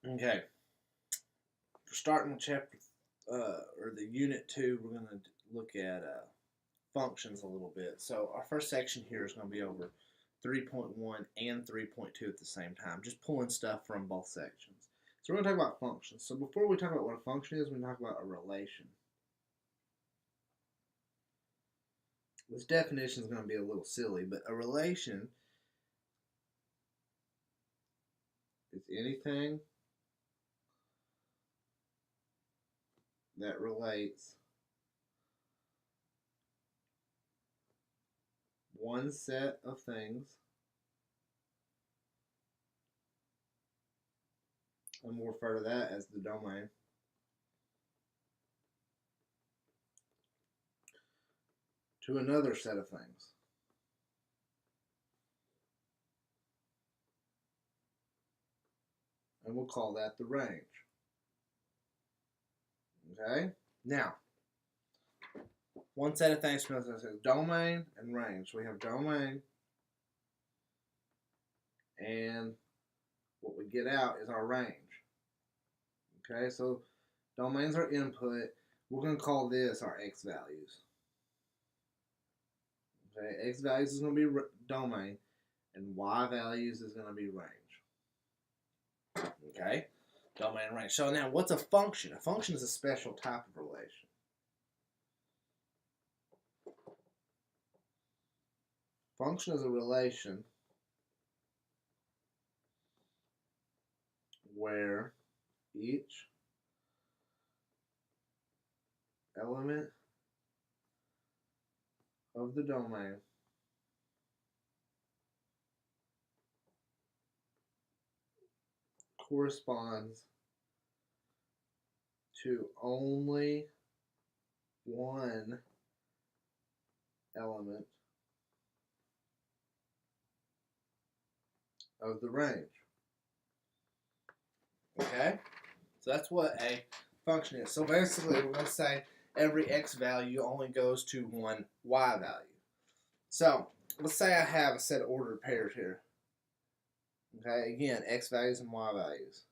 Okay, we're starting with chapter or the unit 2. We're going to look at functions a little bit. So our first section here is going to be over 3.1 and 3.2 at the same time, just pulling stuff from both sections. So we're going to talk about functions. So before we talk about what a function is, we're going to talk about a relation. This definition is going to be a little silly, but a relation is anything that relates one set of things, and we'll refer to that as the domain, to another set of things. And we'll call that the range. Okay? Now, one set of things says domain and range. We have domain, and what we get out is our range. Okay, so domains are input. We're going to call this our x values. Okay, x values is going to be domain, and y values is going to be range. Okay, domain and range. So now, what's a function? A function is a special type of relation. Function is a relation where each element of the domain corresponds to only one element of the range. Okay? So that's what a function is. So basically, we're going to say every x value only goes to one y value. So let's say I have a set of ordered pairs here. Okay, again, x values and y values.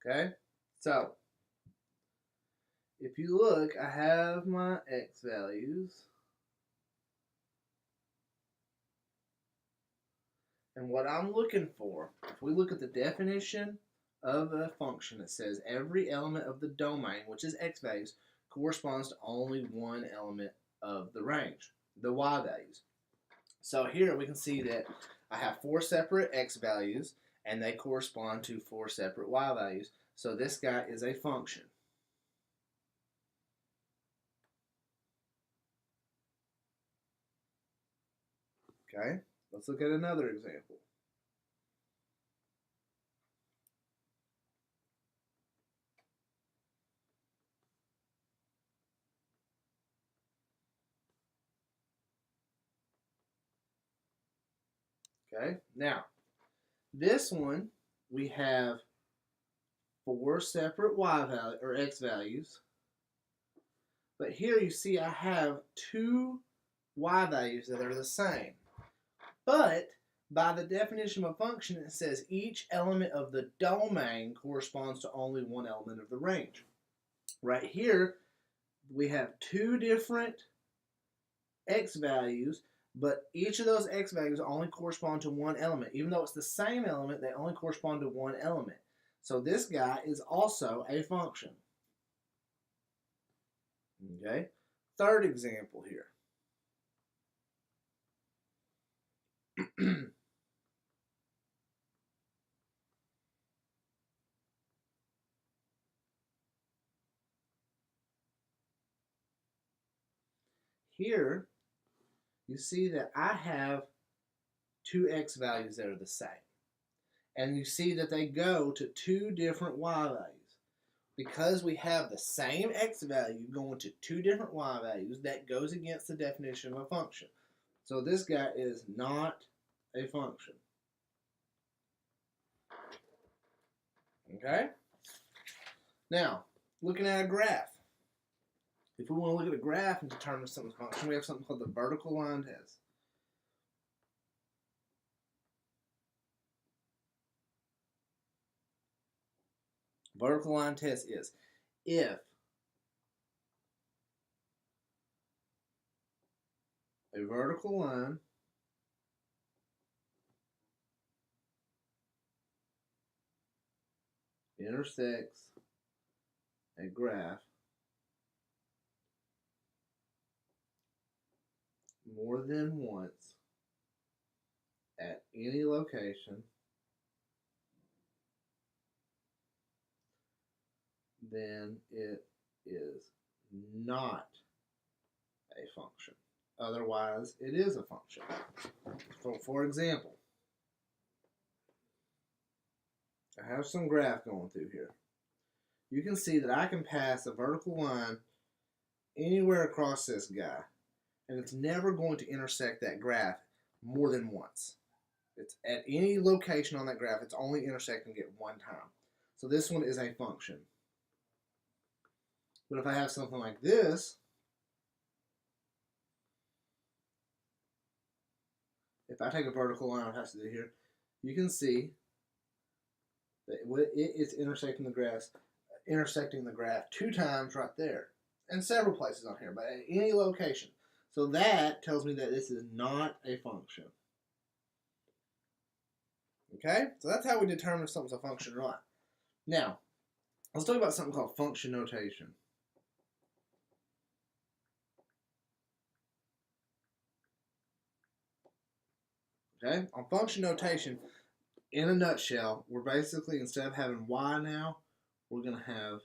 Okay, so if you look, I have my x values. And what I'm looking for, if we look at the definition of a function, it says every element of the domain, which is x values, corresponds to only one element of the range, the y values. So here we can see that I have 4 separate x values, and they correspond to 4 separate y values. So this guy is a function. Okay, let's look at another example. Okay, now this one we have 4 separate y value or x values, but here you see I have 2 y values that are the same. But by the definition of a function, it says each element of the domain corresponds to only one element of the range. Right here, we have 2 different x values, but each of those x values only correspond to one element. Even though it's the same element, they only correspond to one element. So this guy is also a function. Okay? Third example here. Here, you see that I have 2 x values that are the same. And you see that they go to 2 different y values. Because we have the same x value going to 2 different y values, that goes against the definition of a function. So this guy is not a function. Okay? Now, looking at a graph. If we want to look at a graph and determine something's function, we have something called the vertical line test. Vertical line test is if a vertical line intersects a graph more than once at any location, then it is not a function. Otherwise, it is a function. So, for example, I have some graph going through here. You can see that I can pass a vertical line anywhere across this guy, and it's never going to intersect that graph more than once. It's at any location on that graph, it's only intersecting it one time. So this one is a function. But if I have something like this, if I take a vertical line, it has to do here, you can see that it's intersecting the graph 2 times right there, and several places on here, but at any location. So that tells me that this is not a function. Okay, so that's how we determine if something's a function or not. Now, let's talk about something called function notation. Okay, on function notation, in a nutshell, we're basically, instead of having y now, we're going to have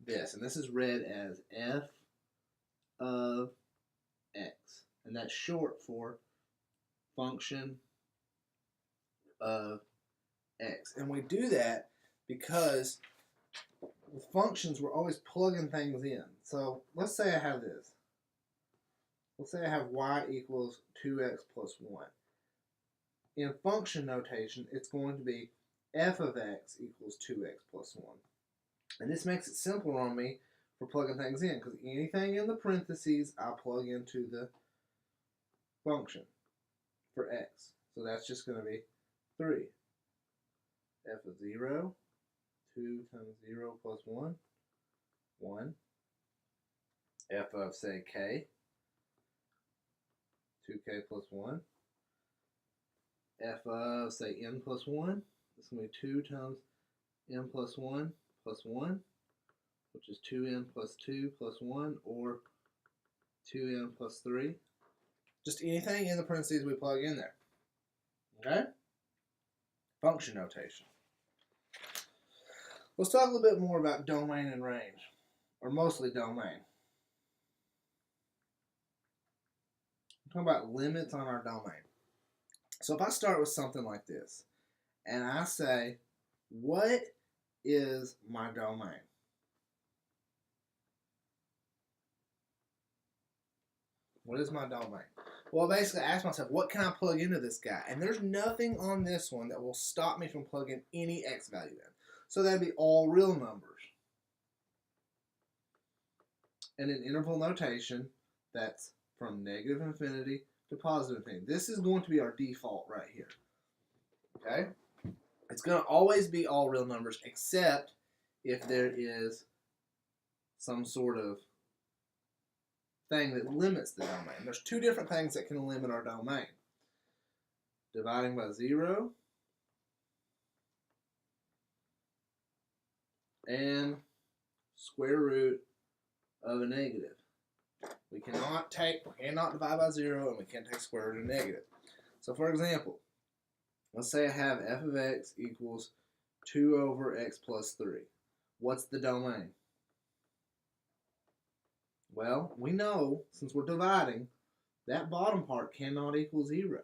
this. And this is read as f of x. And that's short for function of x. And we do that because with functions, we're always plugging things in. So let's say I have this. Let's say I have y equals 2x plus 1. In function notation, it's going to be f of x equals 2x plus 1. And this makes it simpler on me for plugging things in, because anything in the parentheses, I plug into the function for x. So that's just going to be 3. F of 0, 2 times 0 plus 1, 1. F of, say, k, 2k plus 1. F of, say, n plus 1. It's going to be 2 times n plus 1 plus 1, which is 2n plus 2 plus 1, or 2n plus 3. Just anything in the parentheses we plug in there. Okay? Function notation. Let's talk a little bit more about domain and range, or mostly domain. I'm talking about limits on our domain. So if I start with something like this, and I say, what is my domain? What is my domain? Well, basically, I ask myself, what can I plug into this guy? And there's nothing on this one that will stop me from plugging any x value in. So that'd be all real numbers. And in interval notation, that's from negative infinity to positive infinity. This is going to be our default right here. Okay? It's going to always be all real numbers, except if there is some sort of thing that limits the domain. There's 2 different things that can limit our domain. Dividing by 0 and square root of a negative. We cannot divide by 0, and we can't take square root of a negative. So for example, let's say I have f of x equals 2 over x plus 3. What's the domain? Well, we know, since we're dividing, that bottom part cannot equal 0.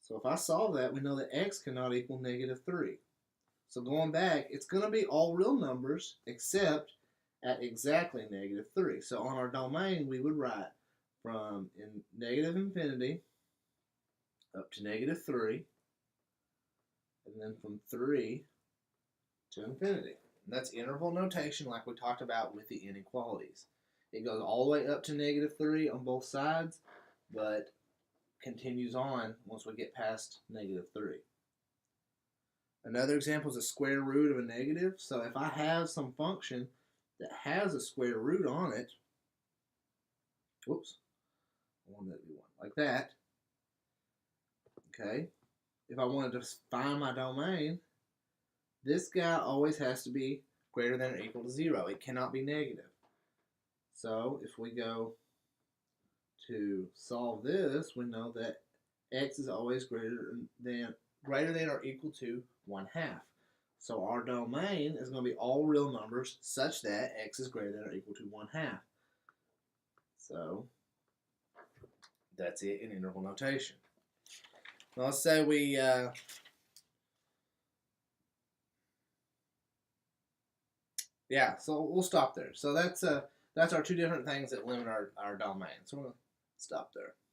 So if I solve that, we know that x cannot equal negative 3. So going back, it's going to be all real numbers except at exactly negative 3. So on our domain, we would write from negative infinity up to negative 3, and then from 3 to infinity. And that's interval notation like we talked about with the inequalities. It goes all the way up to -3 on both sides, but continues on once we get past -3. Another example is a square root of a negative. So if I have some function that has a square root on it, whoops, I wanted that to be 1, like that, okay? If I wanted to find my domain, this guy always has to be greater than or equal to 0. It cannot be negative. So if we go to solve this, we know that x is always greater than or equal to 1/2. So our domain is going to be all real numbers such that x is greater than or equal to 1/2. So that's it in interval notation. Now let's say we so we'll stop there. So that's our two different things that limit our domain. So we're going to stop there.